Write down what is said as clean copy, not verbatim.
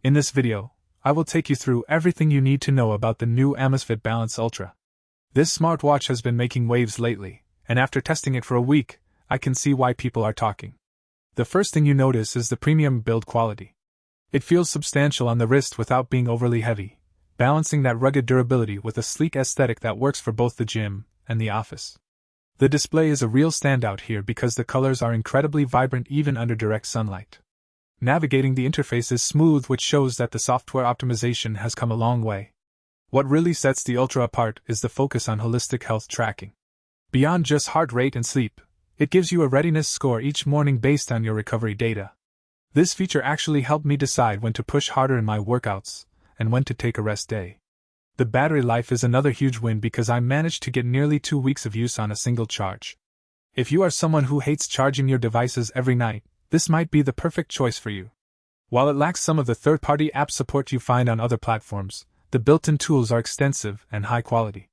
In this video, I will take you through everything you need to know about the new Amazfit Balance Ultra. This smartwatch has been making waves lately, and after testing it for a week, I can see why people are talking. The first thing you notice is the premium build quality. It feels substantial on the wrist without being overly heavy, balancing that rugged durability with a sleek aesthetic that works for both the gym and the office. The display is a real standout here because the colors are incredibly vibrant even under direct sunlight. Navigating the interface is smooth, which shows that the software optimization has come a long way. What really sets the Ultra apart is the focus on holistic health tracking. Beyond just heart rate and sleep, it gives you a readiness score each morning based on your recovery data. This feature actually helped me decide when to push harder in my workouts and when to take a rest day. The battery life is another huge win because I managed to get nearly 2 weeks of use on a single charge. If you are someone who hates charging your devices every night, this might be the perfect choice for you. While it lacks some of the third-party app support you find on other platforms, the built-in tools are extensive and high quality.